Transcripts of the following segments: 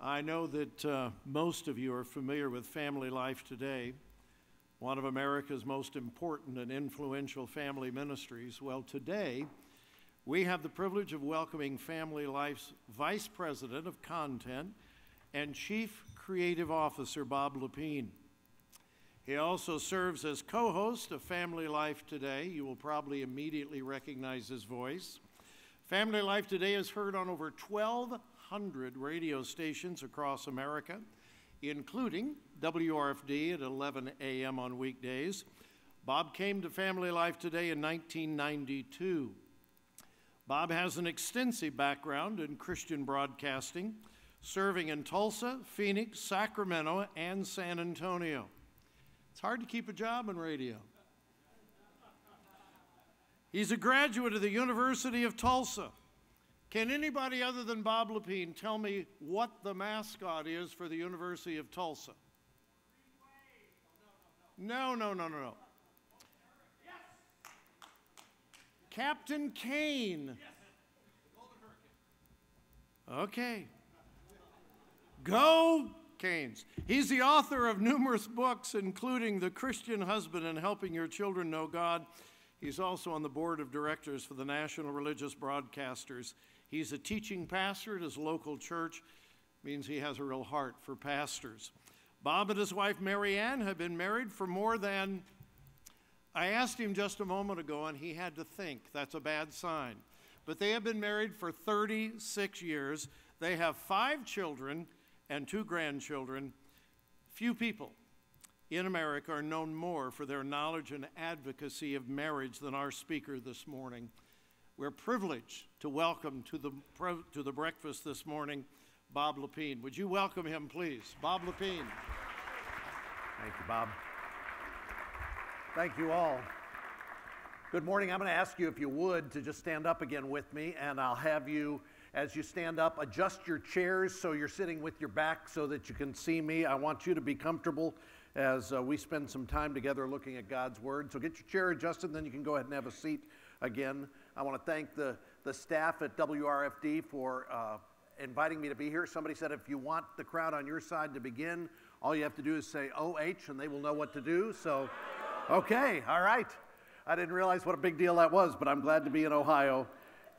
I know that most of you are familiar with Family Life Today, one of America's most important and influential family ministries. Well, today we have the privilege of welcoming Family Life's Vice President of Content and Chief Creative Officer, Bob LePine. He also serves as co-host of Family Life Today. You will probably immediately recognize his voice. Family Life Today is heard on over 1,200 radio stations across America, including WRFD at 11 a.m. on weekdays. Bob came to Family Life Today in 1992. Bob has an extensive background in Christian broadcasting, serving in Tulsa, Phoenix, Sacramento, and San Antonio. It's hard to keep a job in radio. He's a graduate of the University of Tulsa. Can anybody other than Bob LePine tell me what the mascot is for the University of Tulsa? No. Captain Kane. Okay. Go Canes. He's the author of numerous books, including The Christian Husband and Helping Your Children Know God. He's also on the board of directors for the National Religious Broadcasters. He's a teaching pastor at his local church. Means he has a real heart for pastors. Bob and his wife, Mary Ann, have been married for more than, I asked him just a moment ago, and he had to think. That's a bad sign. But they have been married for 36 years. They have 5 children and 2 grandchildren. Few people in America are known more for their knowledge and advocacy of marriage than our speaker this morning. We're privileged to welcome to the breakfast this morning, Bob LePine. Would you welcome him, please? Bob LePine. Thank you, Bob. Thank you all. Good morning. I'm going to ask you, if you would, to just stand up again with me, and I'll have you, as you stand up, adjust your chairs so you're sitting with your back so that you can see me. I want you to be comfortable as we spend some time together looking at God's Word. So get your chair adjusted, and then you can go ahead and have a seat again. I want to thank the staff at WRFD for inviting me to be here. Somebody said if you want the crowd on your side to begin, all you have to do is say OH, and they will know what to do. So, okay, all right. I didn't realize what a big deal that was, but I'm glad to be in Ohio.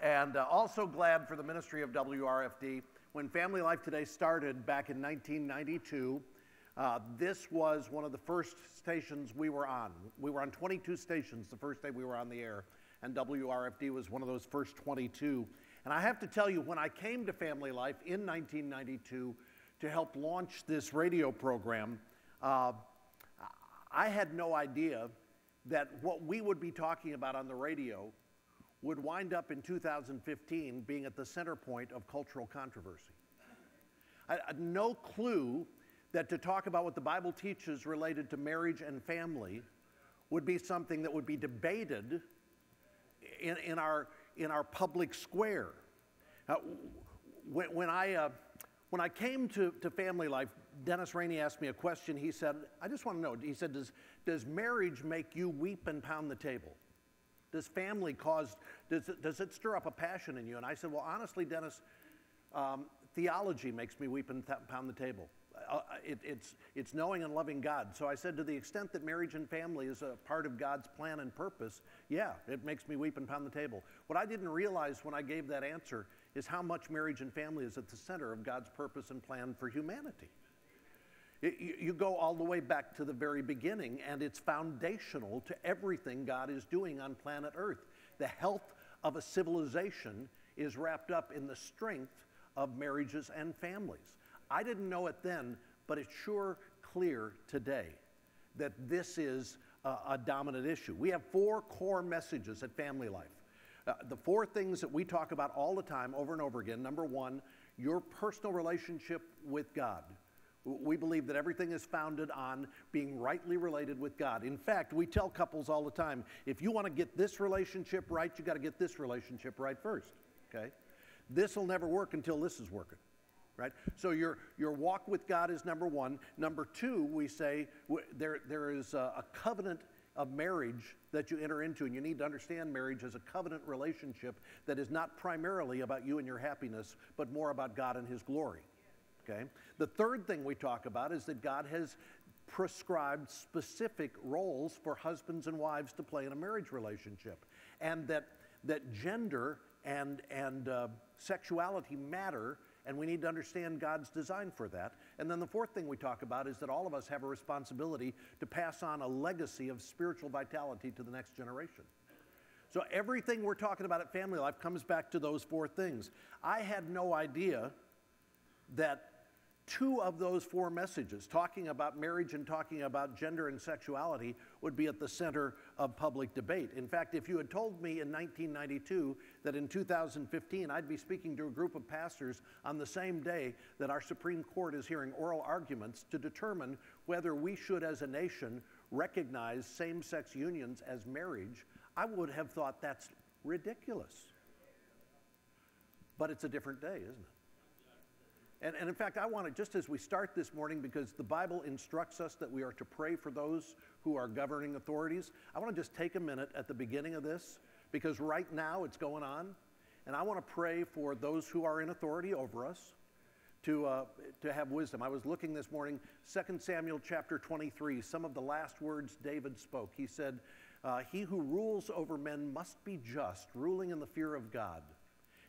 And also glad for the ministry of WRFD. When Family Life Today started back in 1992, this was one of the first stations we were on. We were on 22 stations the first day we were on the air, and WRFD was one of those first 22. And I have to tell you, when I came to Family Life in 1992 to help launch this radio program, I had no idea that what we would be talking about on the radio would wind up in 2015 being at the center point of cultural controversy. I had no clue that to talk about what the Bible teaches related to marriage and family would be something that would be debated in our public square. When I came to Family Life, Dennis Rainey asked me a question. He said, I just want to know, he said, does marriage make you weep and pound the table? Does family does it stir up a passion in you? And I said, well, honestly, Dennis, theology makes me weep and pound the table. It's knowing and loving God. So I said, to the extent that marriage and family is a part of God's plan and purpose, yeah, it makes me weep and pound the table. What I didn't realize when I gave that answer is how much marriage and family is at the center of God's purpose and plan for humanity. You go all the way back to the very beginning, and it's foundational to everything God is doing on planet Earth. The health of a civilization is wrapped up in the strength of marriages and families. I didn't know it then, but it's sure clear today that this is a dominant issue. We have 4 core messages at Family Life. The 4 things that we talk about all the time, over and over again. Number 1, your personal relationship with God. We believe that everything is founded on being rightly related with God. In fact, we tell couples all the time, if you want to get this relationship right, you got to get this relationship right first, okay? This will never work until this is working, right? So your walk with God is number 1. Number 2, we say there is a covenant of marriage that you enter into, and you need to understand marriage as a covenant relationship that is not primarily about you and your happiness, but more about God and His glory. Okay? The third thing we talk about is that God has prescribed specific roles for husbands and wives to play in a marriage relationship, and that gender and sexuality matter, and we need to understand God's design for that. And then the fourth thing we talk about is that all of us have a responsibility to pass on a legacy of spiritual vitality to the next generation. So everything we're talking about at Family Life comes back to those four things. I had no idea that two of those four messages, talking about marriage and talking about gender and sexuality, would be at the center of public debate. In fact, if you had told me in 1992 that in 2015 I'd be speaking to a group of pastors on the same day that our Supreme Court is hearing oral arguments to determine whether we should as a nation recognize same-sex unions as marriage, I would have thought that's ridiculous. But it's a different day, isn't it? And in fact, I want to, just as we start this morning, because the Bible instructs us that we are to pray for those who are governing authorities, I want to just take a minute at the beginning of this, because right now it's going on, and I want to pray for those who are in authority over us to have wisdom. I was looking this morning, 2 Samuel chapter 23, some of the last words David spoke. He said, he who rules over men must be just, ruling in the fear of God.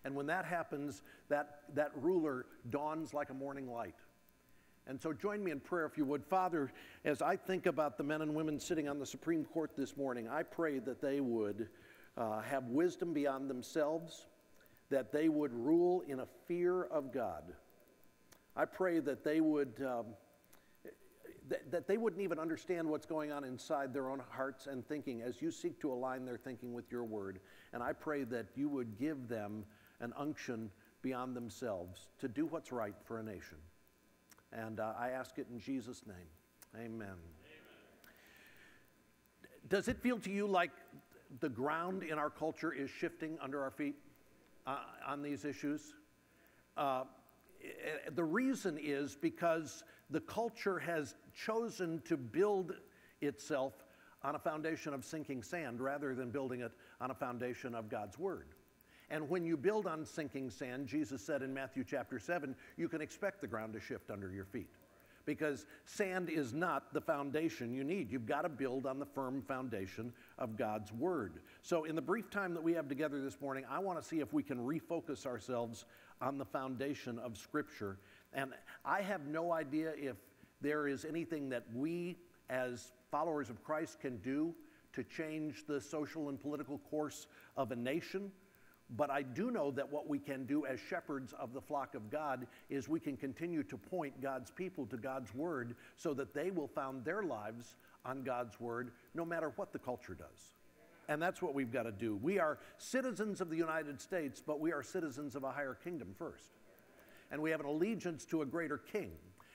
And when that happens, that ruler dawns like a morning light. And so join me in prayer if you would. Father, as I think about the men and women sitting on the Supreme Court this morning, I pray that they would have wisdom beyond themselves, that they would rule in a fear of God. I pray that they would that they wouldn't even understand what's going on inside their own hearts and thinking as you seek to align their thinking with your word. And I pray that you would give them an unction beyond themselves to do what's right for a nation. And I ask it in Jesus' name. Amen. Amen. Does it feel to you like the ground in our culture is shifting under our feet on these issues? The reason is because the culture has chosen to build itself on a foundation of sinking sand rather than building it on a foundation of God's word. And when you build on sinking sand, Jesus said in Matthew chapter 7, you can expect the ground to shift under your feet. Because sand is not the foundation you need. You've got to build on the firm foundation of God's word. So in the brief time that we have together this morning, I want to see if we can refocus ourselves on the foundation of Scripture. And I have no idea if there is anything that we as followers of Christ can do to change the social and political course of a nation. But I do know that what we can do as shepherds of the flock of God is we can continue to point God's people to God's word so that they will found their lives on God's word no matter what the culture does. And that's what we've got to do. We are citizens of the United States, but we are citizens of a higher kingdom first. And we have an allegiance to a greater king.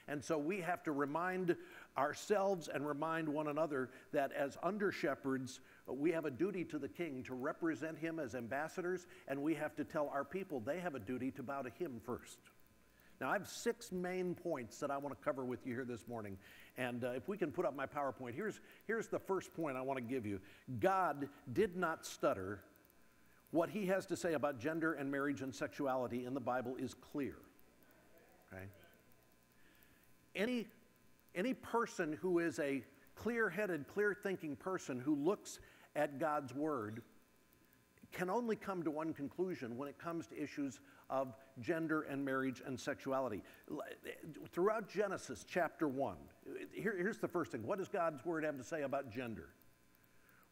And so we have to remind ourselves and remind one another that as under-shepherds, we have a duty to the king to represent him as ambassadors, and we have to tell our people they have a duty to bow to him first. Now, I have 6 main points that I want to cover with you here this morning. And if we can put up my PowerPoint, here's the first point I want to give you. God did not stutter. What he has to say about gender and marriage and sexuality in the Bible is clear. Okay? Any person who is a clear-headed, clear-thinking person who looks at God's word can only come to one conclusion when it comes to issues of gender and marriage and sexuality. Throughout Genesis chapter 1, here's the first thing. What does God's word have to say about gender?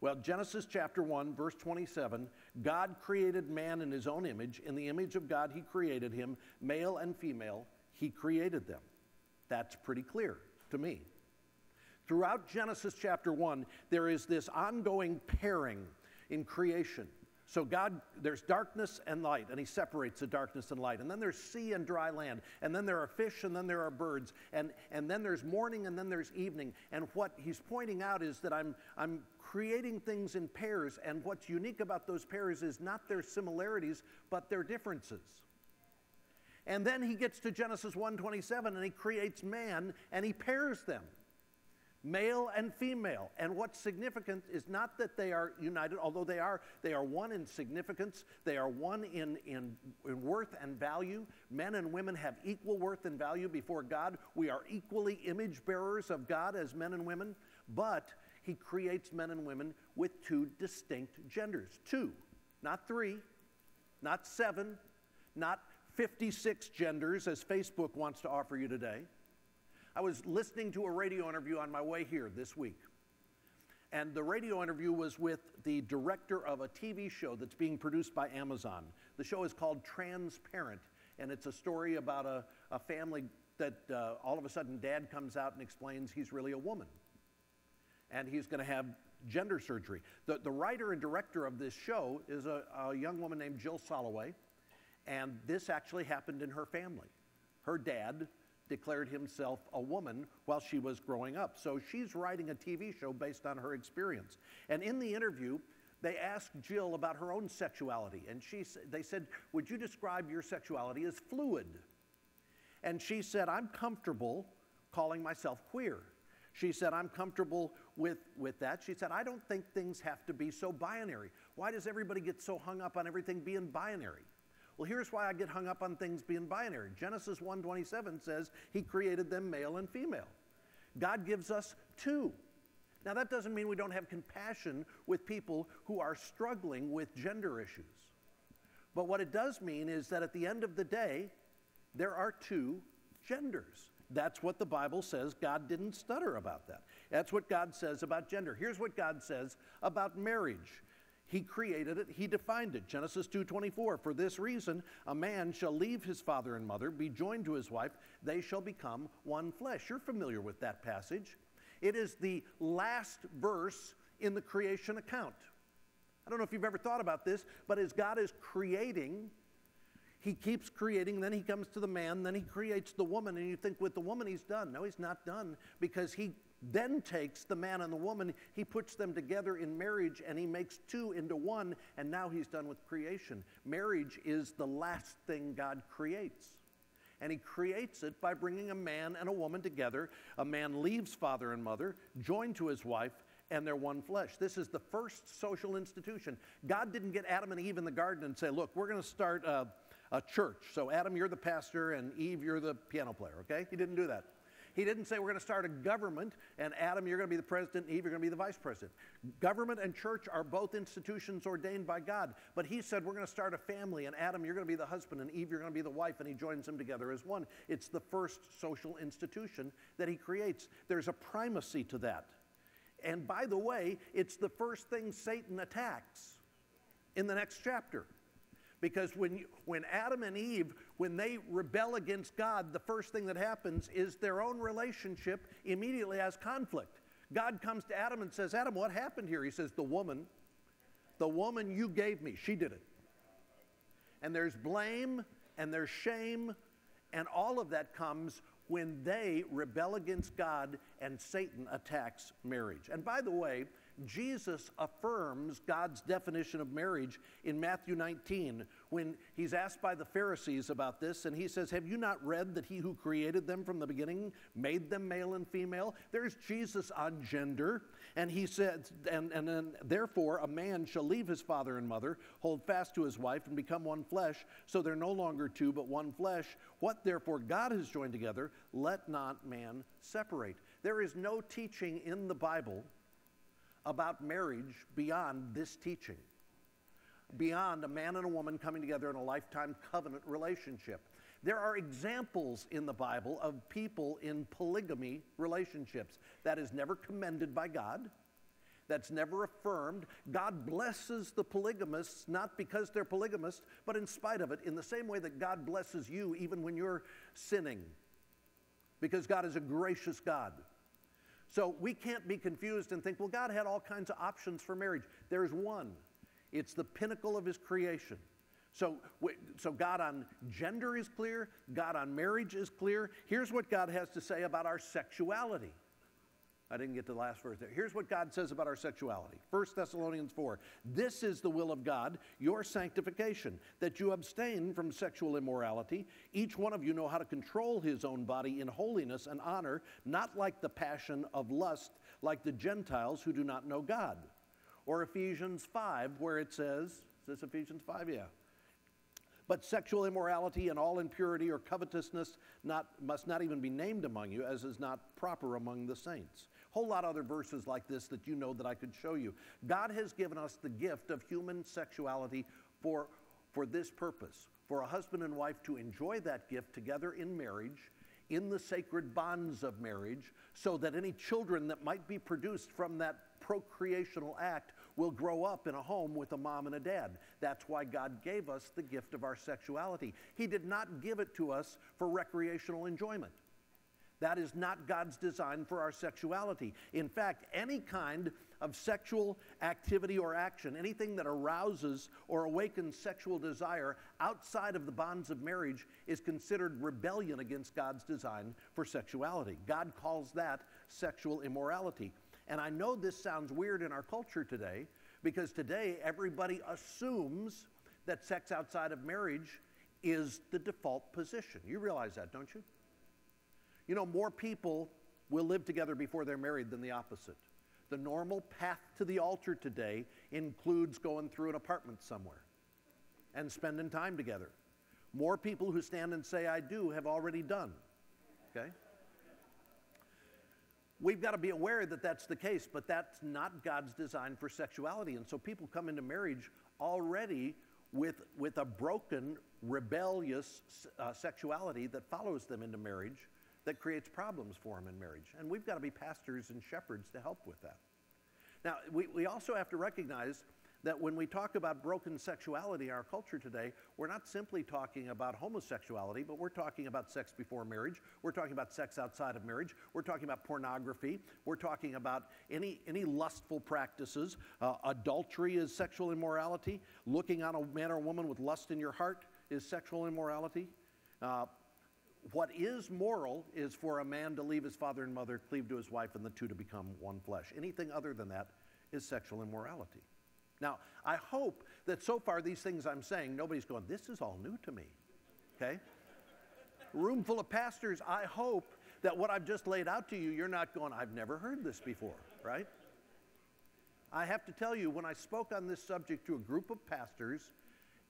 Well, Genesis chapter 1, verse 27, God created man in his own image. In the image of God he created him, male and female, he created them. That's pretty clear to me. Throughout Genesis chapter 1, there is this ongoing pairing in creation. So God, there's darkness and light, and he separates the darkness and light. And then there's sea and dry land. And then there are fish, and then there are birds. And then there's morning, and then there's evening. And what he's pointing out is that I'm creating things in pairs, and what's unique about those pairs is not their similarities, but their differences. And then he gets to Genesis 1:27, and he creates man, and he pairs them. Male and female. And what's significant is not that they are united, although they are one in significance, they are one in worth and value. Men and women have equal worth and value before God. We are equally image bearers of God as men and women, but he creates men and women with two distinct genders. Two, not three, not seven, not 56 genders as Facebook wants to offer you today. I was listening to a radio interview on my way here this week, and the radio interview was with the director of a TV show that's being produced by Amazon. The show is called Transparent, and it's a story about a family that all of a sudden dad comes out and explains he's really a woman, and he's going to have gender surgery. The writer and director of this show is a young woman named Jill Soloway, and this actually happened in her family. Her dad declared himself a woman while she was growing up. So she's writing a TV show based on her experience. And in the interview, they asked Jill about her own sexuality. And they said, would you describe your sexuality as fluid? And she said, I'm comfortable calling myself queer. She said, I'm comfortable with that. She said, I don't think things have to be so binary. Why does everybody get so hung up on everything being binary? Well, here's why I get hung up on things being binary. Genesis 1:27 says he created them male and female. God gives us two. Now, that doesn't mean we don't have compassion with people who are struggling with gender issues. But what it does mean is that at the end of the day, there are two genders. That's what the Bible says. God didn't stutter about that. That's what God says about gender. Here's what God says about marriage. He created it, he defined it. Genesis 2:24, for this reason, a man shall leave his father and mother, be joined to his wife, they shall become one flesh. You're familiar with that passage. It is the last verse in the creation account. I don't know if you've ever thought about this, but as God is creating, he keeps creating, then he comes to the man, then he creates the woman, and you think with the woman he's done. No, he's not done, because he then takes the man and the woman, he puts them together in marriage, and he makes two into one, and now he's done with creation. Marriage is the last thing God creates. And he creates it by bringing a man and a woman together. A man leaves father and mother, joined to his wife, and they're one flesh. This is the first social institution. God didn't get Adam and Eve in the garden and say, look, we're going to start a church. So Adam, you're the pastor, and Eve, you're the piano player, okay? He didn't do that. He didn't say we're going to start a government, and Adam, you're going to be the president, and Eve, you're going to be the vice president. Government and church are both institutions ordained by God, but he said we're going to start a family, and Adam, you're going to be the husband, and Eve, you're going to be the wife, and he joins them together as one. It's the first social institution that he creates. There's a primacy to that. And by the way, it's the first thing Satan attacks in the next chapter. Because when Adam and Eve, when they rebel against God, the first thing that happens is their own relationship immediately has conflict. God comes to Adam and says, Adam, what happened here? He says, the woman you gave me, she did it. And there's blame and there's shame, and all of that comes when they rebel against God and Satan attacks marriage. And by the way, Jesus affirms God's definition of marriage in Matthew 19 when he's asked by the Pharisees about this, and he says, have you not read that he who created them from the beginning made them male and female? There's Jesus on gender, and he says, and then therefore a man shall leave his father and mother, hold fast to his wife, and become one flesh, so they're no longer two but one flesh. What therefore God has joined together, let not man separate. There is no teaching in the Bible about marriage beyond this teaching, beyond a man and a woman coming together in a lifetime covenant relationship. There are examples in the Bible of people in polygamy relationships. That is never commended by God. That's never affirmed. God blesses the polygamists, not because they're polygamists, but in spite of it, in the same way that God blesses you even when you're sinning, because God is a gracious God. So we can't be confused and think, well, God had all kinds of options for marriage. There's one. It's the pinnacle of his creation. So God on gender is clear. God on marriage is clear. Here's what God has to say about our sexuality. I didn't get to the last verse there. Here's what God says about our sexuality. 1 Thessalonians 4. This is the will of God, your sanctification, that you abstain from sexual immorality. Each one of you know how to control his own body in holiness and honor, not like the passion of lust, like the Gentiles who do not know God. Or Ephesians 5, where it says, is this Ephesians 5? Yeah. But sexual immorality and all impurity or covetousness must not even be named among you, as is not proper among the saints. Whole lot of other verses like this that you know that I could show you. God has given us the gift of human sexuality for this purpose, for a husband and wife to enjoy that gift together in marriage, in the sacred bonds of marriage, so that any children that might be produced from that procreational act will grow up in a home with a mom and a dad. That's why God gave us the gift of our sexuality. He did not give it to us for recreational enjoyment. That is not God's design for our sexuality. In fact, any kind of sexual activity or action, anything that arouses or awakens sexual desire outside of the bonds of marriage is considered rebellion against God's design for sexuality. God calls that sexual immorality. And I know this sounds weird in our culture today, because today everybody assumes that sex outside of marriage is the default position. You realize that, don't you? You know, more people will live together before they're married than the opposite. The normal path to the altar today includes going through an apartment somewhere and spending time together. More people who stand and say, I do, have already done, okay? We've got to be aware that that's the case, but that's not God's design for sexuality. And so people come into marriage already with a broken, rebellious sexuality that follows them into marriage, that creates problems for them in marriage. And we've got to be pastors and shepherds to help with that. Now, we also have to recognize that when we talk about broken sexuality in our culture today, we're not simply talking about homosexuality, but we're talking about sex before marriage. We're talking about sex outside of marriage. We're talking about pornography. We're talking about any lustful practices. Adultery is sexual immorality. Looking on a man or woman with lust in your heart is sexual immorality. What is moral is for a man to leave his father and mother, cleave to his wife, and the two to become one flesh. Anything other than that is sexual immorality. Now, I hope that so far these things I'm saying, nobody's going, this is all new to me, okay? Room full of pastors, I hope that what I've just laid out to you, you're not going, I've never heard this before, right? I have to tell you, when I spoke on this subject to a group of pastors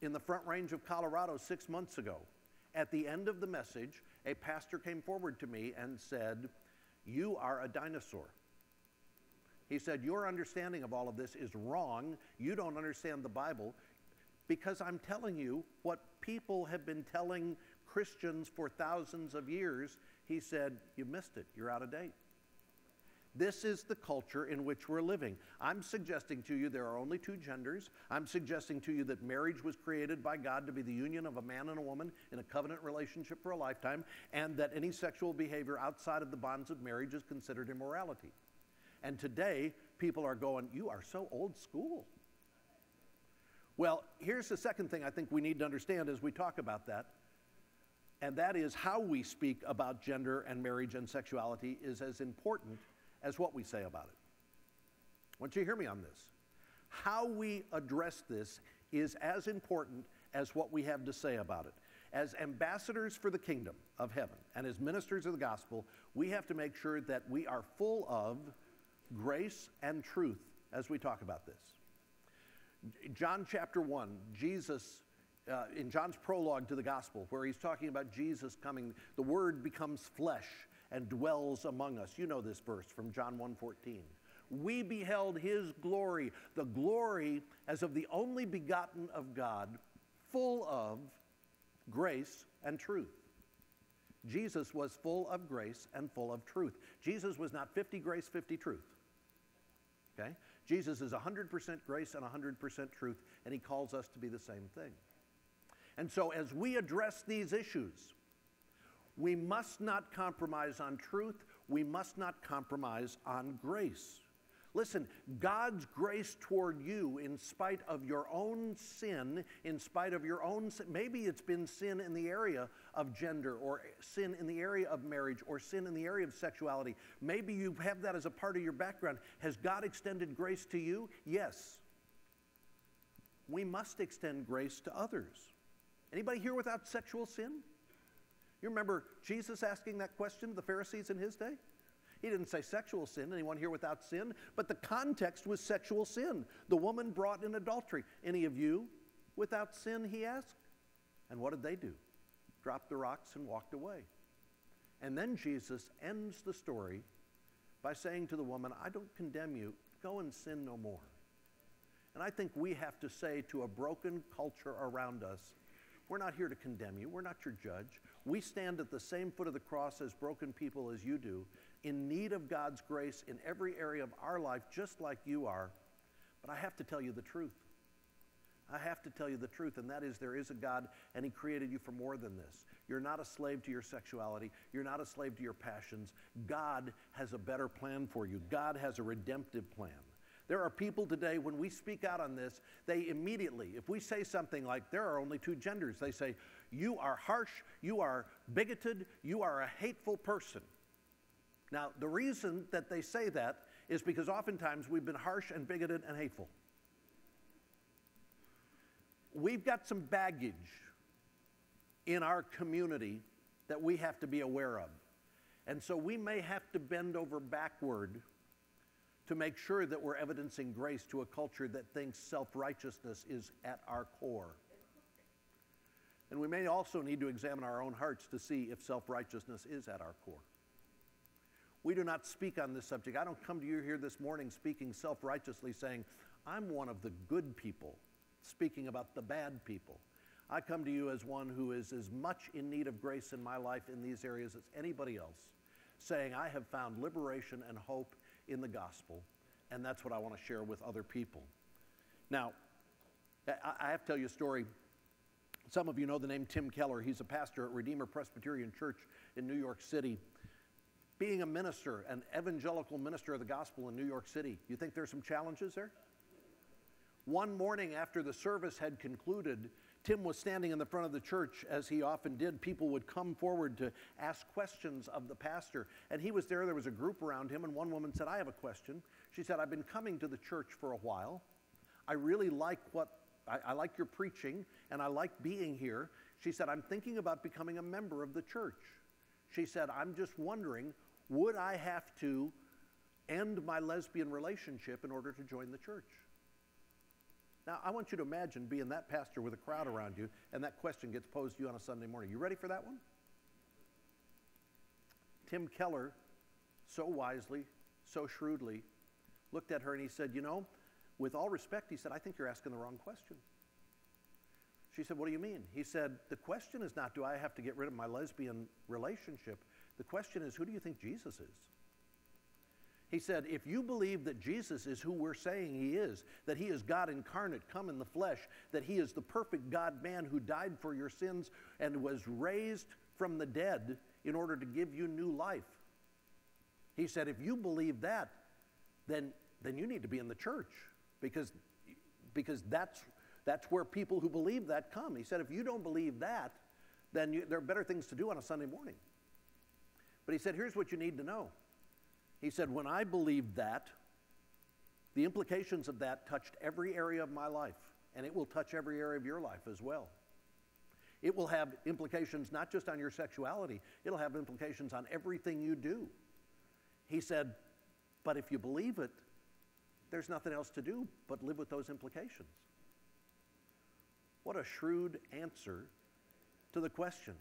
in the Front Range of Colorado 6 months ago, at the end of the message, a pastor came forward to me and said, you are a dinosaur. He said, your understanding of all of this is wrong. You don't understand the Bible, because I'm telling you what people have been telling Christians for thousands of years. He said, you missed it. You're out of date. This is the culture in which we're living. I'm suggesting to you there are only two genders. I'm suggesting to you that marriage was created by God to be the union of a man and a woman in a covenant relationship for a lifetime, and that any sexual behavior outside of the bonds of marriage is considered immorality. And today, people are going, you are so old school. Well, here's the second thing I think we need to understand as we talk about that, and that is how we speak about gender and marriage and sexuality is as important as what we say about it. I want you to hear me on this. How we address this is as important as what we have to say about it. As ambassadors for the kingdom of heaven and as ministers of the gospel, we have to make sure that we are full of grace and truth as we talk about this. John chapter 1, Jesus, in John's prologue to the gospel, where he's talking about Jesus coming, the word becomes flesh and dwells among us. You know this verse from John 1:14. We beheld his glory, the glory as of the only begotten of God, full of grace and truth. Jesus was full of grace and full of truth. Jesus was not 50 grace, 50 truth. Okay? Jesus is 100% grace and 100% truth, and he calls us to be the same thing. And so as we address these issues, we must not compromise on truth. We must not compromise on grace. Listen, God's grace toward you in spite of your own sin, in spite of your own sin, maybe it's been sin in the area of gender or sin in the area of marriage or sin in the area of sexuality. Maybe you have that as a part of your background. Has God extended grace to you? Yes. We must extend grace to others. Anybody here without sexual sin? You remember Jesus asking that question to the Pharisees in his day? He didn't say sexual sin. Anyone here without sin? But the context was sexual sin. The woman brought in adultery. Any of you without sin, he asked? And what did they do? Dropped the rocks and walked away. And then Jesus ends the story by saying to the woman, I don't condemn you. Go and sin no more. And I think we have to say to a broken culture around us, we're not here to condemn you. We're not your judge. We stand at the same foot of the cross as broken people as you do, in need of God's grace in every area of our life, just like you are. But I have to tell you the truth. I have to tell you the truth, and that is there is a God, and he created you for more than this. You're not a slave to your sexuality. You're not a slave to your passions. God has a better plan for you. God has a redemptive plan. There are people today, when we speak out on this, they immediately, if we say something like, there are only two genders, they say, you are harsh, you are bigoted, you are a hateful person. Now, the reason that they say that is because oftentimes we've been harsh and bigoted and hateful. We've got some baggage in our community that we have to be aware of. And so we may have to bend over backward to make sure that we're evidencing grace to a culture that thinks self-righteousness is at our core. And we may also need to examine our own hearts to see if self-righteousness is at our core. We do not speak on this subject. I don't come to you here this morning speaking self-righteously saying, I'm one of the good people, speaking about the bad people. I come to you as one who is as much in need of grace in my life in these areas as anybody else, saying I have found liberation and hope in the gospel, and that's what I want to share with other people. Now, I have to tell you a story. Some of you know the name Tim Keller. He's a pastor at Redeemer Presbyterian Church in New York City. Being a minister, an evangelical minister of the gospel in New York City, you think there's some challenges there? One morning after the service had concluded, Tim was standing in the front of the church, as he often did. People would come forward to ask questions of the pastor. And he was there. There was a group around him, and one woman said, I have a question. She said, I've been coming to the church for a while. I really like I like your preaching, and I like being here. She said, I'm thinking about becoming a member of the church. She said, I'm just wondering, would I have to end my lesbian relationship in order to join the church? Now, I want you to imagine being that pastor with a crowd around you, and that question gets posed to you on a Sunday morning. You ready for that one? Tim Keller, so wisely, so shrewdly, looked at her and he said, you know, with all respect, he said, I think you're asking the wrong question. She said, what do you mean? He said, the question is not, do I have to get rid of my lesbian relationship? The question is, who do you think Jesus is? He said, if you believe that Jesus is who we're saying he is, that he is God incarnate, come in the flesh, that he is the perfect God-man who died for your sins and was raised from the dead in order to give you new life. He said, if you believe that, then you need to be in the church because that's where people who believe that come. He said, if you don't believe that, then there are better things to do on a Sunday morning. But he said, here's what you need to know. He said, when I believed that, the implications of that touched every area of my life, and it will touch every area of your life as well. It will have implications not just on your sexuality, it'll have implications on everything you do. He said, but if you believe it, there's nothing else to do but live with those implications. What a shrewd answer to the question.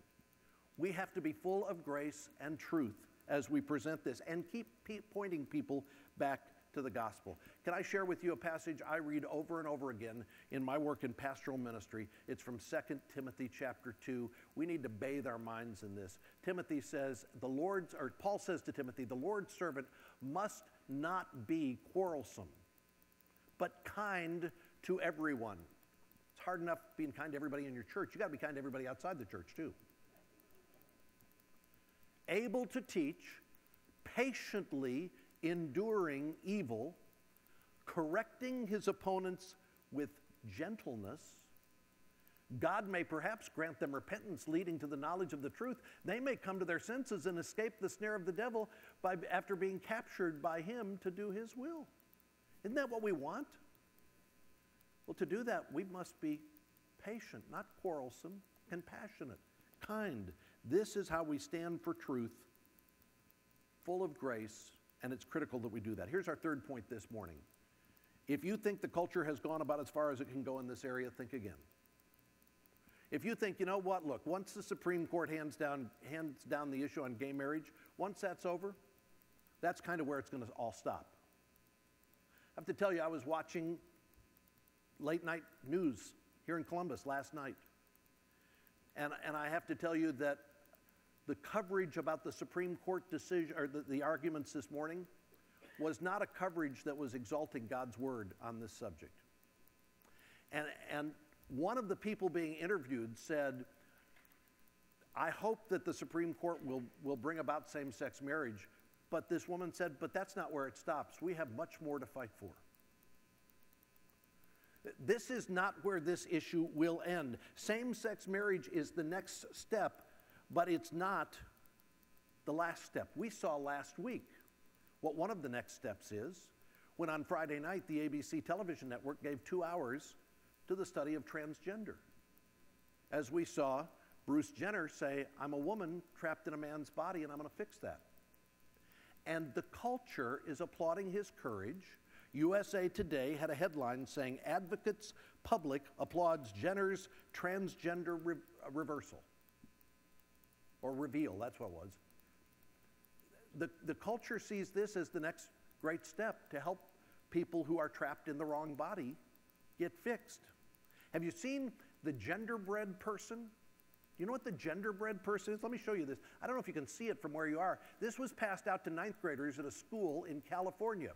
We have to be full of grace and truth as we present this and keep pointing people back to the gospel. Can I share with you a passage I read over and over again in my work in pastoral ministry? It's from 2 Timothy chapter 2. We need to bathe our minds in this. Timothy says, Paul says to Timothy, the Lord's servant must not be quarrelsome, but kind to everyone. It's hard enough being kind to everybody in your church. You got to be kind to everybody outside the church too. Able to teach, patiently enduring evil, correcting his opponents with gentleness, God may perhaps grant them repentance leading to the knowledge of the truth. They may come to their senses and escape the snare of the devil after being captured by him to do his will. Isn't that what we want? Well, to do that, we must be patient, not quarrelsome, compassionate, kind. This is how we stand for truth, full of grace, and it's critical that we do that. Here's our third point this morning. If you think the culture has gone about as far as it can go in this area, think again. If you think, you know what, look, once the Supreme Court hands down the issue on gay marriage, once that's over, that's kind of where it's going to all stop. I have to tell you, I was watching late night news here in Columbus last night. And I have to tell you that the coverage about the Supreme Court decision, or the arguments this morning, was not a coverage that was exalting God's word on this subject. And one of the people being interviewed said, I hope that the Supreme Court will bring about same-sex marriage. But this woman said, but that's not where it stops. We have much more to fight for. This is not where this issue will end. Same-sex marriage is the next step, but it's not the last step. We saw last week what one of the next steps is when on Friday night the ABC television network gave 2 hours to the study of transgender. As we saw Bruce Jenner say, I'm a woman trapped in a man's body and I'm going to fix that. And the culture is applauding his courage. USA Today had a headline saying, Advocates Public applauds Jenner's transgender reversal. Or reveal, that's what it was. The culture sees this as the next great step to help people who are trapped in the wrong body get fixed. Have you seen the genderbread person? Do you know what the genderbread person is? Let me show you this. I don't know if you can see it from where you are. This was passed out to 9th graders at a school in California.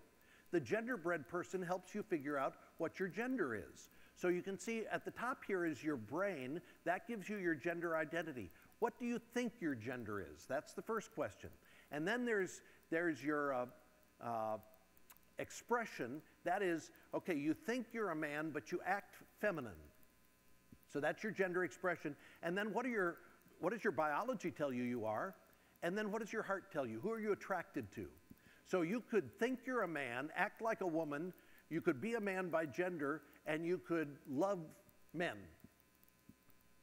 The genderbread person helps you figure out what your gender is. So you can see at the top here is your brain. That gives you your gender identity. What do you think your gender is? That's the first question. And then there's your expression. That is, okay, you think you're a man, but you act feminine. So that's your gender expression. And then what does your biology tell you you are? And then what does your heart tell you? Who are you attracted to? So you could think you're a man, act like a woman, you could be a man by gender, and you could love men.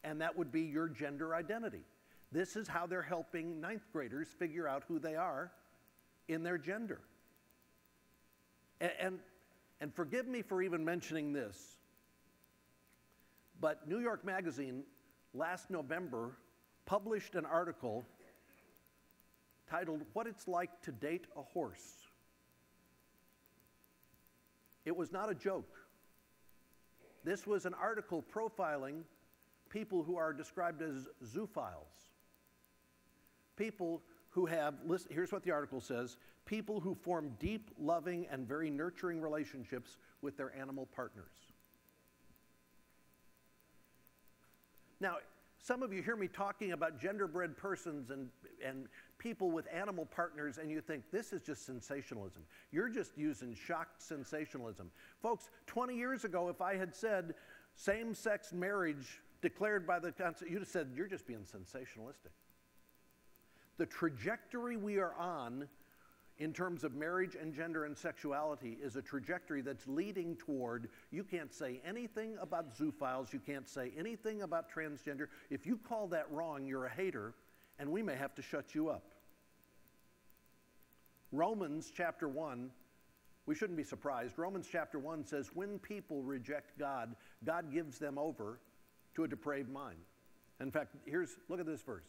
And that would be your gender identity. This is how they're helping 9th graders figure out who they are in their gender. And forgive me for even mentioning this, but New York Magazine last November published an article titled, What It's Like to Date a Horse. It was not a joke. This was an article profiling people who are described as zoophiles. People who have, listen, here's what the article says, people who form deep, loving, and very nurturing relationships with their animal partners. Now, some of you hear me talking about genderbread persons and people with animal partners, and you think, this is just sensationalism. You're just using shocked sensationalism. Folks, 20 years ago, if I had said same-sex marriage declared by the Constitution, you'd have said, you're just being sensationalistic. The trajectory we are on in terms of marriage and gender and sexuality is a trajectory that's leading toward, you can't say anything about zoophiles, you can't say anything about transgender. If you call that wrong, you're a hater, and we may have to shut you up. Romans chapter 1, we shouldn't be surprised. Romans chapter 1 says, when people reject God, God gives them over to a depraved mind. In fact, look at this verse.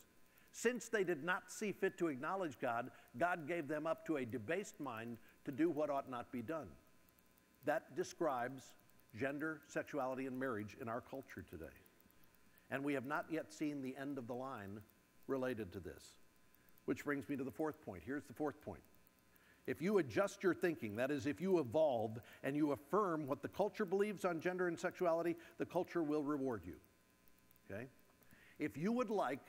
Since they did not see fit to acknowledge God, God gave them up to a debased mind to do what ought not be done. That describes gender, sexuality, and marriage in our culture today. And we have not yet seen the end of the line related to this. Which brings me to the fourth point. Here's the fourth point. If you adjust your thinking, that is, if you evolve and you affirm what the culture believes on gender and sexuality, the culture will reward you. Okay? If you would like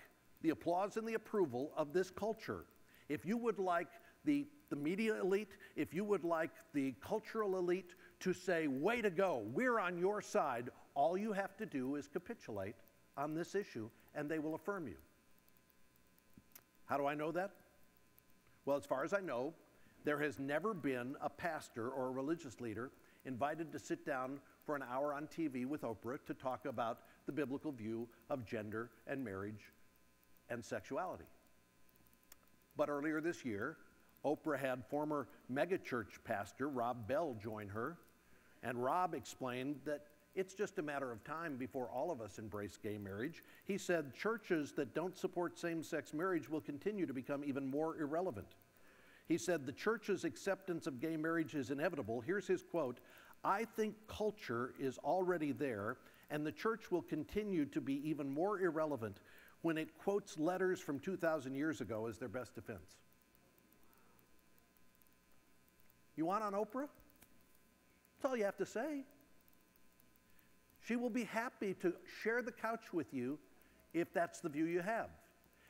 the applause and the approval of this culture, if you would like the media elite, if you would like the cultural elite to say, way to go, we're on your side. All you have to do is capitulate on this issue, and they will affirm you. How do I know that? Well, as far as I know, there has never been a pastor or a religious leader invited to sit down for an hour on TV with Oprah to talk about the biblical view of gender and marriage and sexuality. But earlier this year, Oprah had former megachurch pastor Rob Bell join her, and Rob explained that it's just a matter of time before all of us embrace gay marriage. He said churches that don't support same-sex marriage will continue to become even more irrelevant. He said the church's acceptance of gay marriage is inevitable. Here's his quote, "I think culture is already there, and the church will continue to be even more irrelevant when it quotes letters from 2,000 years ago as their best defense." You want on Oprah? That's all you have to say. She will be happy to share the couch with you if that's the view you have.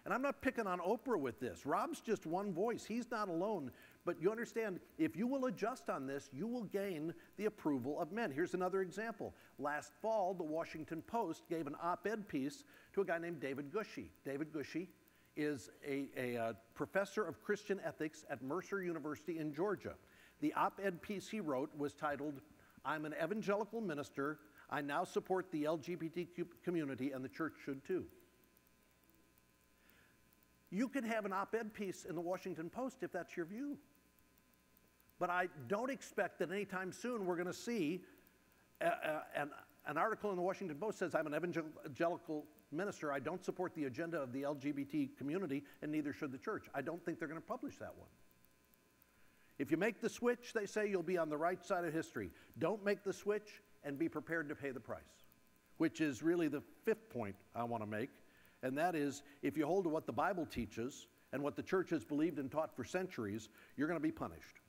And I'm not picking on Oprah with this. Rob's just one voice. He's not alone. But you understand, if you will adjust on this, you will gain the approval of men. Here's another example. Last fall, the Washington Post gave an op-ed piece to a guy named David Gushee. David Gushee is a professor of Christian ethics at Mercer University in Georgia. The op-ed piece he wrote was titled, "I'm an evangelical minister. I now support the LGBTQ community, and the church should too." You can have an op-ed piece in the Washington Post if that's your view. But I don't expect that anytime soon we're going to see an article in the Washington Post says, "I'm an evangelical minister. I don't support the agenda of the LGBT community, and neither should the church." I don't think they're going to publish that one. If you make the switch, they say, you'll be on the right side of history. Don't make the switch and be prepared to pay the price, which is really the fifth point I want to make. And that is, if you hold to what the Bible teaches and what the church has believed and taught for centuries, you're going to be punished.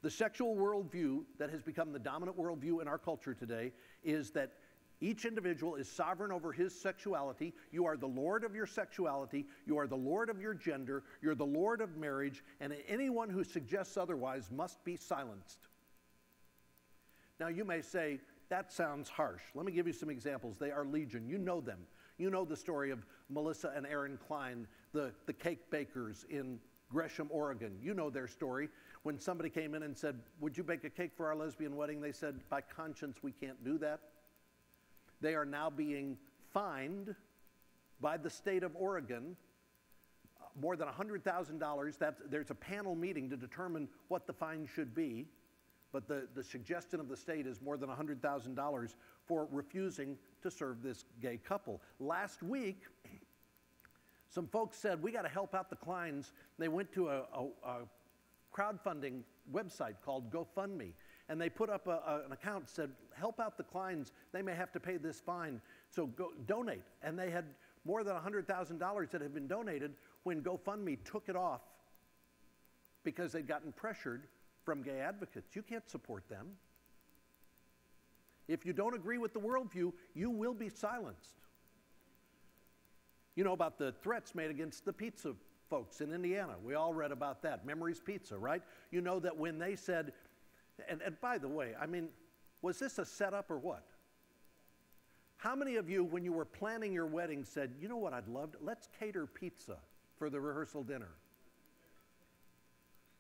The sexual worldview that has become the dominant worldview in our culture today is that each individual is sovereign over his sexuality. You are the Lord of your sexuality. You are the Lord of your gender. You're the Lord of marriage. And anyone who suggests otherwise must be silenced. Now, you may say, that sounds harsh. Let me give you some examples. They are legion. You know them. You know the story of Melissa and Aaron Klein, the cake bakers in Gresham, Oregon. You know their story. When somebody came in and said, "Would you bake a cake for our lesbian wedding?" They said, "By conscience, we can't do that." They are now being fined by the state of Oregon more than $100,000. There's a panel meeting to determine what the fine should be. But the suggestion of the state is more than $100,000 for refusing to serve this gay couple. Last week, some folks said, we got to help out the Kleins. They went to a crowdfunding website called GoFundMe, and they put up an account that said, help out the Kleins. They may have to pay this fine, so go donate. And they had more than $100,000 that had been donated when GoFundMe took it off because they'd gotten pressured from gay advocates. You can't support them. If you don't agree with the worldview, you will be silenced. You know about the threats made against the pizza folks in Indiana. We all read about that. Memories Pizza, right? You know that when they said, and by the way, I mean, was this a setup or what? How many of you, when you were planning your wedding, said, you know what I'd love? Let's cater pizza for the rehearsal dinner.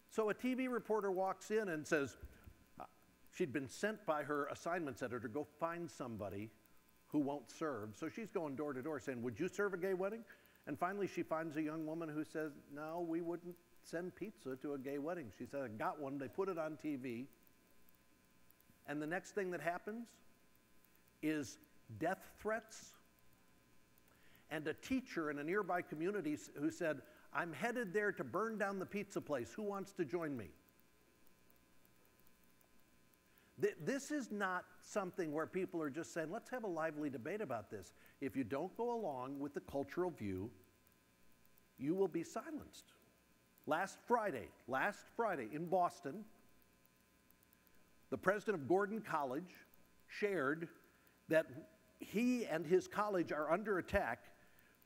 So a TV reporter walks in and says, she'd been sent by her assignments editor to go find somebody who won't serve. So she's going door to door saying, would you serve a gay wedding? And finally she finds a young woman who says, no, we wouldn't send pizza to a gay wedding. She said, I got one. They put it on TV. And the next thing that happens is death threats. And a teacher in a nearby community who said, I'm headed there to burn down the pizza place. Who wants to join me? This is not something where people are just saying, let's have a lively debate about this. If you don't go along with the cultural view, you will be silenced. Last Friday in Boston, the president of Gordon College shared that he and his college are under attack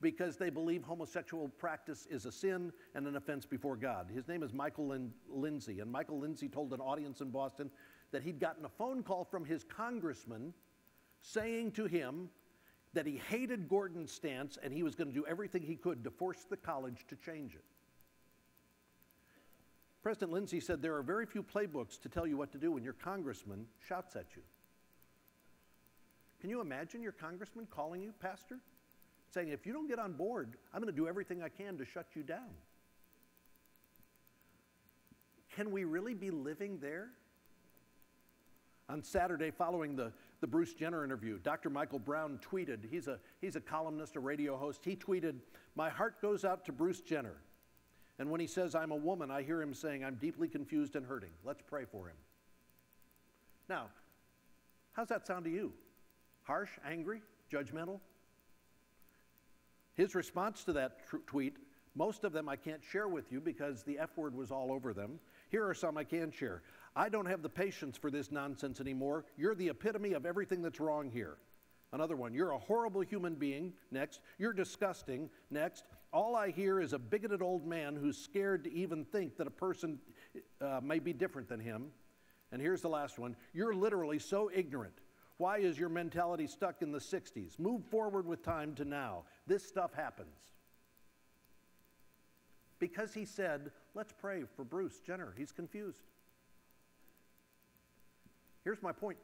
because they believe homosexual practice is a sin and an offense before God. His name is Michael Lindsay, and Michael Lindsay told an audience in Boston that he'd gotten a phone call from his congressman saying to him that he hated Gordon's stance and he was going to do everything he could to force the college to change it. President Lindsay said there are very few playbooks to tell you what to do when your congressman shouts at you. Can you imagine your congressman calling you, Pastor, saying, if you don't get on board, I'm going to do everything I can to shut you down? Can we really be living there? On Saturday, following the Bruce Jenner interview, Dr. Michael Brown tweeted, he's a columnist, a radio host, he tweeted, "My heart goes out to Bruce Jenner. And when he says I'm a woman, I hear him saying I'm deeply confused and hurting. Let's pray for him." Now, how's that sound to you? Harsh, angry, judgmental? His response to that tweet, most of them I can't share with you because the F word was all over them. Here are some I can share. "I don't have the patience for this nonsense anymore. You're the epitome of everything that's wrong here." Another one, "You're a horrible human being." Next, "You're disgusting." Next, "All I hear is a bigoted old man who's scared to even think that a person may be different than him." And here's the last one, "You're literally so ignorant. Why is your mentality stuck in the 60s? Move forward with time to now. This stuff happens." Because he said, let's pray for Bruce Jenner. He's confused. Here's my point.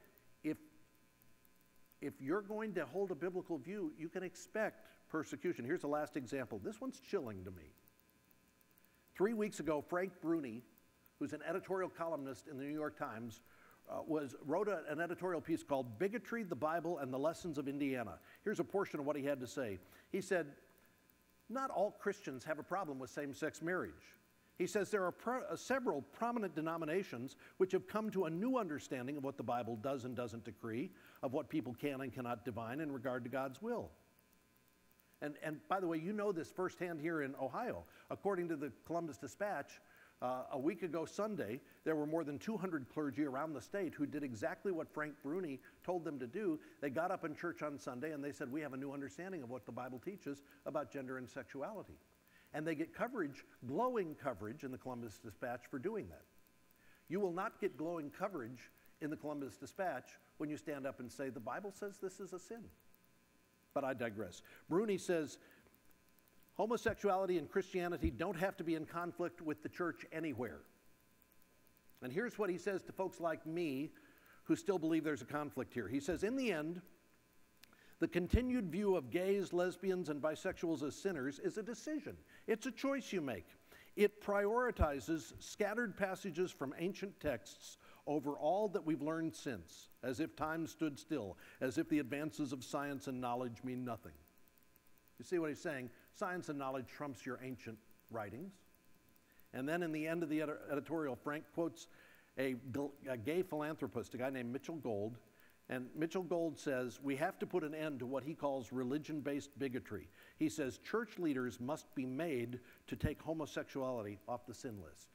If you're going to hold a biblical view, you can expect persecution. Here's the last example. This one's chilling to me. 3 weeks ago, Frank Bruni, who's an editorial columnist in the New York Times, wrote an editorial piece called "Bigotry, the Bible, and the Lessons of Indiana." Here's a portion of what he had to say. He said, "Not all Christians have a problem with same-sex marriage." He says there are several prominent denominations which have come to a new understanding of what the Bible does and doesn't decree, of what people can and cannot divine in regard to God's will. And by the way, you know this firsthand here in Ohio. According to the Columbus Dispatch, a week ago Sunday, there were more than 200 clergy around the state who did exactly what Frank Bruni told them to do. They got up in church on Sunday and they said, we have a new understanding of what the Bible teaches about gender and sexuality. And they get coverage, glowing coverage in the Columbus Dispatch for doing that. You will not get glowing coverage in the Columbus Dispatch when you stand up and say, the Bible says this is a sin. But I digress. Bruni says, homosexuality and Christianity don't have to be in conflict with the church anywhere. And here's what he says to folks like me who still believe there's a conflict here. He says, in the end, the continued view of gays, lesbians, and bisexuals as sinners is a decision. It's a choice you make. It prioritizes scattered passages from ancient texts over all that we've learned since, as if time stood still, as if the advances of science and knowledge mean nothing. You see what he's saying? Science and knowledge trumps your ancient writings. And then in the end of the editorial, Frank quotes a gay philanthropist, a guy named Mitchell Gold. And Mitchell Gold says, we have to put an end to what he calls religion-based bigotry. He says church leaders must be made to take homosexuality off the sin list.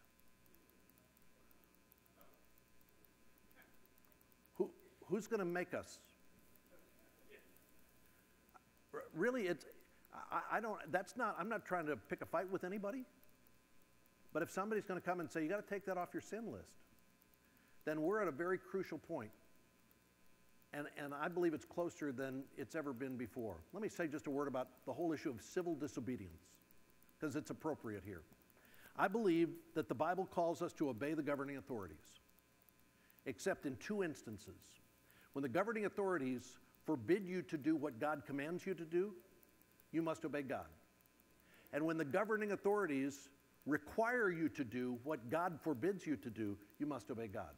Who's going to make us? Really, I'm not trying to pick a fight with anybody. But if somebody's going to come and say, you got to take that off your sin list, then we're at a very crucial point. And I believe it's closer than it's ever been before. Let me say just a word about the whole issue of civil disobedience, because it's appropriate here. I believe that the Bible calls us to obey the governing authorities, except in two instances. When the governing authorities forbid you to do what God commands you to do, you must obey God. And when the governing authorities require you to do what God forbids you to do, you must obey God.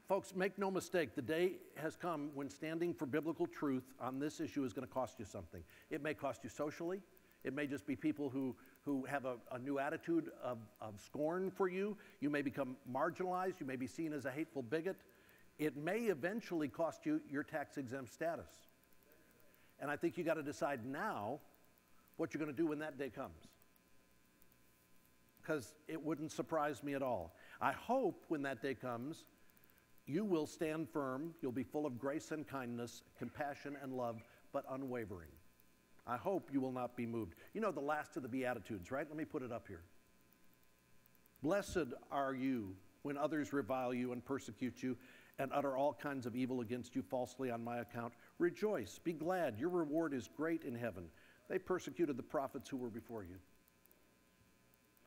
Folks, make no mistake, the day has come when standing for biblical truth on this issue is going to cost you something. It may cost you socially. It may just be people who have a new attitude of scorn for you. You may become marginalized. You may be seen as a hateful bigot. It may eventually cost you your tax-exempt status. And I think you got to decide now what you're going to do when that day comes, because it wouldn't surprise me at all. I hope when that day comes, you will stand firm, you'll be full of grace and kindness, compassion and love, but unwavering. I hope you will not be moved. You know the last of the Beatitudes, right? Let me put it up here. Blessed are you when others revile you and persecute you and utter all kinds of evil against you falsely on my account. Rejoice, be glad, your reward is great in heaven. They persecuted the prophets who were before you.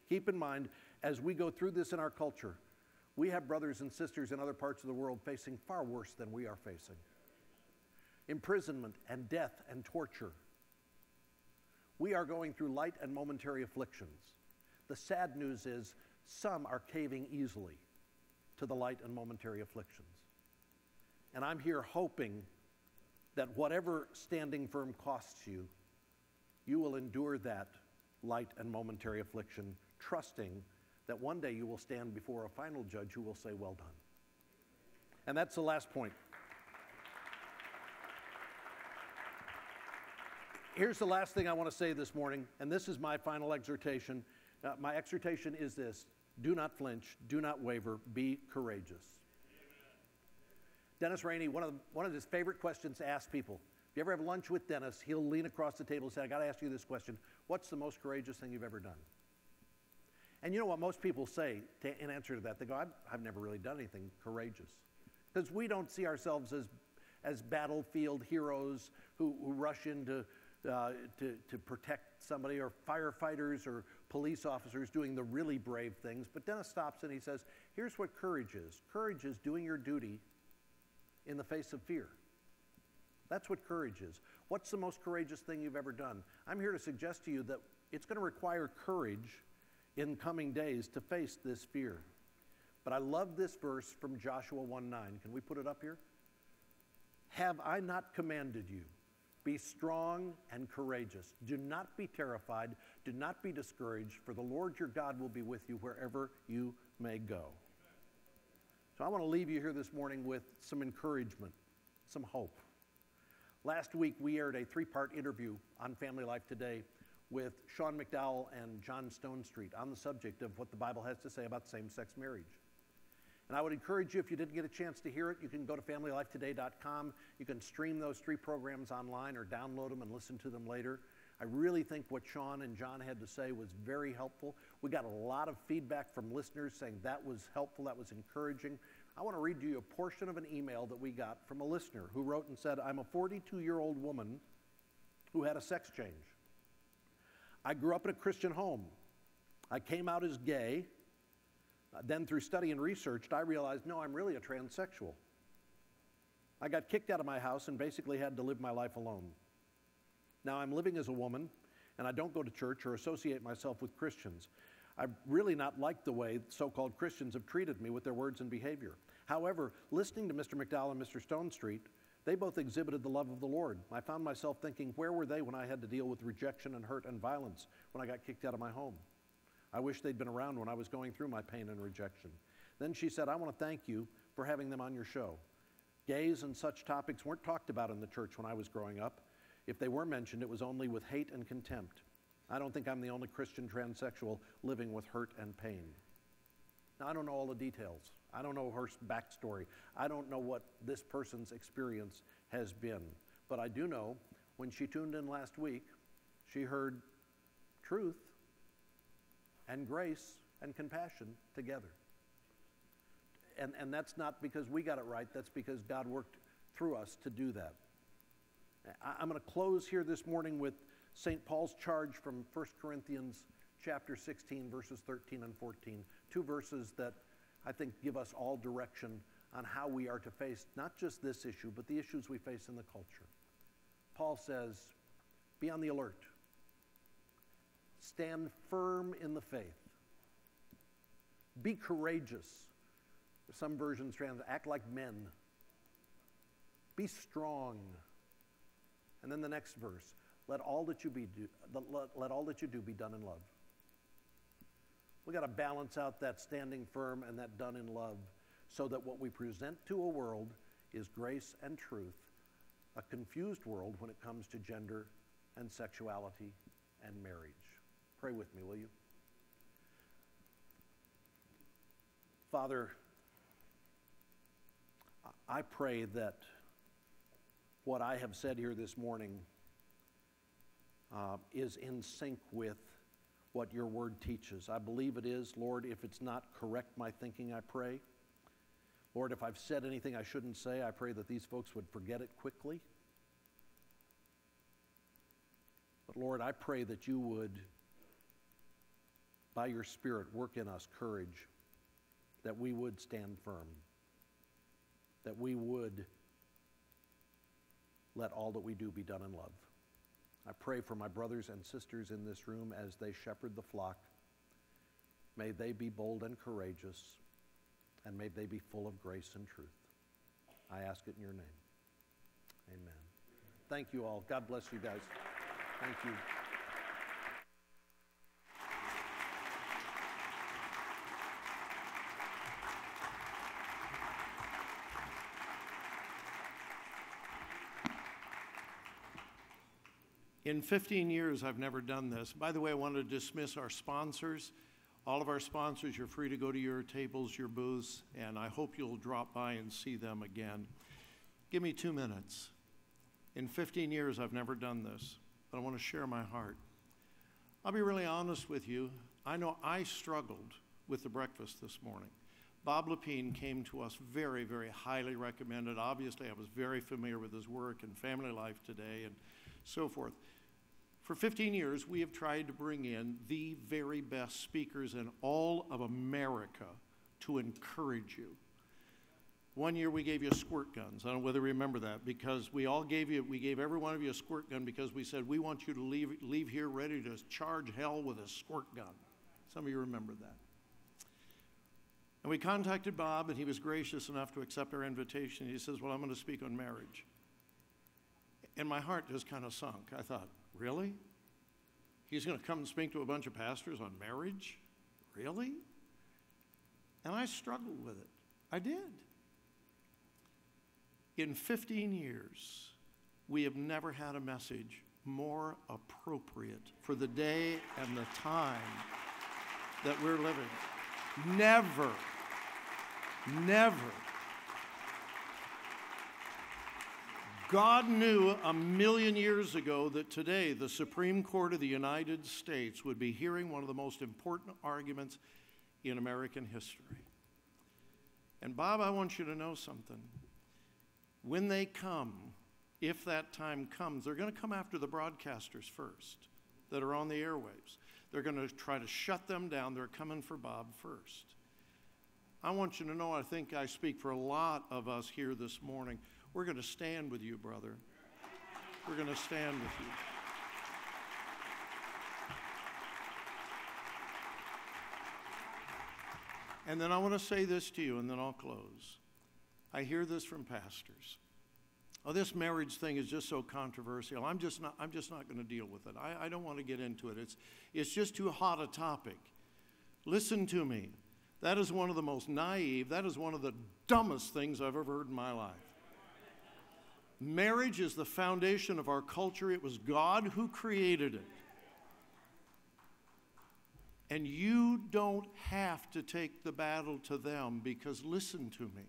Keep in mind, as we go through this in our culture, we have brothers and sisters in other parts of the world facing far worse than we are facing. Imprisonment and death and torture. We are going through light and momentary afflictions. The sad news is some are caving easily to the light and momentary afflictions. And I'm here hoping that whatever standing firm costs you, you will endure that light and momentary affliction, trusting that one day you will stand before a final judge who will say, well done. And that's the last point. Here's the last thing I want to say this morning, and this is my final exhortation. My exhortation is this: do not flinch, do not waver, be courageous. Dennis Rainey, one of his favorite questions to ask people. If you ever have lunch with Dennis, he'll lean across the table and say, I got to ask you this question. What's the most courageous thing you've ever done? And you know what most people say in answer to that? They go, I've never really done anything courageous. Because we don't see ourselves as battlefield heroes who rush in to protect somebody, or firefighters or police officers doing the really brave things. But Dennis stops and he says, here's what courage is. Courage is doing your duty in the face of fear. That's what courage is. What's the most courageous thing you've ever done? I'm here to suggest to you that it's going to require courage in coming days to face this fear. But I love this verse from Joshua 1:9. Can we put it up here? Have I not commanded you? Be strong and courageous. Do not be terrified. Do not be discouraged, for the Lord your God will be with you wherever you may go. So I want to leave you here this morning with some encouragement, some hope. Last week, we aired a 3-part interview on Family Life Today with Sean McDowell and John Stonestreet on the subject of what the Bible has to say about same-sex marriage. And I would encourage you, if you didn't get a chance to hear it, you can go to FamilyLifeToday.com. You can stream those 3 programs online or download them and listen to them later. I really think what Sean and John had to say was very helpful. We got a lot of feedback from listeners saying that was helpful, that was encouraging. I want to read you a portion of an email that we got from a listener who wrote and said, I'm a 42-year-old woman who had a sex change. I grew up in a Christian home. I came out as gay. Then through study and research, I realized, no, I'm really a transsexual. I got kicked out of my house and basically had to live my life alone. Now I'm living as a woman, and I don't go to church or associate myself with Christians. I've really not liked the way so-called Christians have treated me with their words and behavior. However, listening to Mr. McDowell and Mr. Stonestreet, they both exhibited the love of the Lord. I found myself thinking, where were they when I had to deal with rejection and hurt and violence when I got kicked out of my home? I wish they'd been around when I was going through my pain and rejection. Then she said, I want to thank you for having them on your show. Gays and such topics weren't talked about in the church when I was growing up. If they were mentioned, it was only with hate and contempt. I don't think I'm the only Christian transsexual living with hurt and pain. Now, I don't know all the details. I don't know her backstory. I don't know what this person's experience has been. But I do know when she tuned in last week, she heard truth and grace and compassion together. And that's not because we got it right. That's because God worked through us to do that. I'm going to close here this morning with St. Paul's charge from 1 Corinthians chapter 16, verses 13 and 14. 2 verses that I think give us all direction on how we are to face not just this issue, but the issues we face in the culture. Paul says, be on the alert. Stand firm in the faith. Be courageous. Some versions translate, act like men. Be strong. And then the next verse, let all that you do be done in love. We got to balance out that standing firm and that done in love so that what we present to a world is grace and truth, a confused world when it comes to gender and sexuality and marriage. Pray with me, will you? Father, I pray that what I have said here this morning is in sync with what your word teaches. I believe it is. Lord, if it's not, correct my thinking, I pray. Lord, if I've said anything I shouldn't say, I pray that these folks would forget it quickly. But Lord, I pray that you would, by your Spirit, work in us courage, that we would stand firm, that we would let all that we do be done in love. I pray for my brothers and sisters in this room as they shepherd the flock. May they be bold and courageous, and may they be full of grace and truth. I ask it in your name. Amen. Thank you all. God bless you guys. Thank you. In 15 years, I've never done this. By the way, I want to dismiss our sponsors. All of our sponsors, you're free to go to your tables, your booths, and I hope you'll drop by and see them again. Give me 2 minutes. In 15 years, I've never done this, but I want to share my heart. I'll be really honest with you. I know I struggled with the breakfast this morning. Bob LePine came to us very, very highly recommended. Obviously, I was very familiar with his work and Family Life Today and so forth. For 15 years, we have tried to bring in the very best speakers in all of America to encourage you. One year we gave you squirt guns. I don't know whether you remember that, because we gave every one of you a squirt gun because we said, we want you to leave here ready to charge hell with a squirt gun. Some of you remember that. And we contacted Bob, and he was gracious enough to accept our invitation. He says, well, I'm going to speak on marriage. And my heart just kind of sunk. I thought, really? He's going to come and speak to a bunch of pastors on marriage? Really? And I struggled with it. I did. In 15 years, we have never had a message more appropriate for the day and the time that we're living. Never, never. God knew a million years ago that today the Supreme Court of the United States would be hearing one of the most important arguments in American history. And Bob, I want you to know something. When they come, if that time comes, they're going to come after the broadcasters first that are on the airwaves. They're going to try to shut them down. They're coming for Bob first. I want you to know, I think I speak for a lot of us here this morning. We're going to stand with you, brother. We're going to stand with you. And then I want to say this to you, and then I'll close. I hear this from pastors. Oh, this marriage thing is just so controversial. I'm just not going to deal with it. I don't want to get into it. It's just too hot a topic. Listen to me. That is one of the most naive, that is one of the dumbest things I've ever heard in my life. Marriage is the foundation of our culture. It was God who created it. And you don't have to take the battle to them, because listen to me,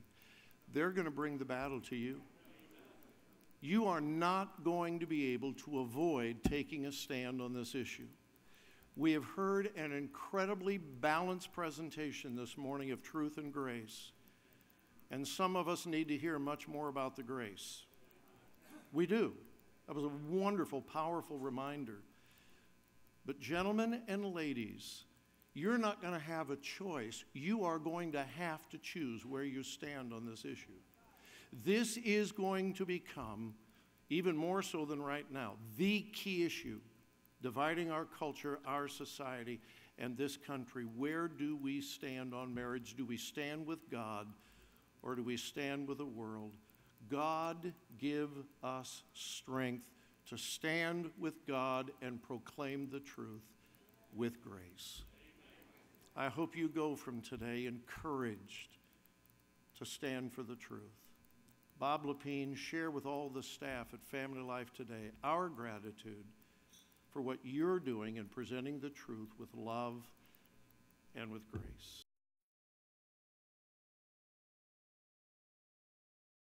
they're going to bring the battle to you. You are not going to be able to avoid taking a stand on this issue. We have heard an incredibly balanced presentation this morning of truth and grace. And some of us need to hear much more about the grace. We do. That was a wonderful, powerful reminder. But gentlemen and ladies, you're not going to have a choice. You are going to have to choose where you stand on this issue. This is going to become, even more so than right now, the key issue dividing our culture, our society, and this country. Where do we stand on marriage? Do we stand with God, or do we stand with the world? God give us strength to stand with God and proclaim the truth with grace. I hope you go from today encouraged to stand for the truth. Bob LePine, share with all the staff at Family Life Today our gratitude for what you're doing in presenting the truth with love and with grace.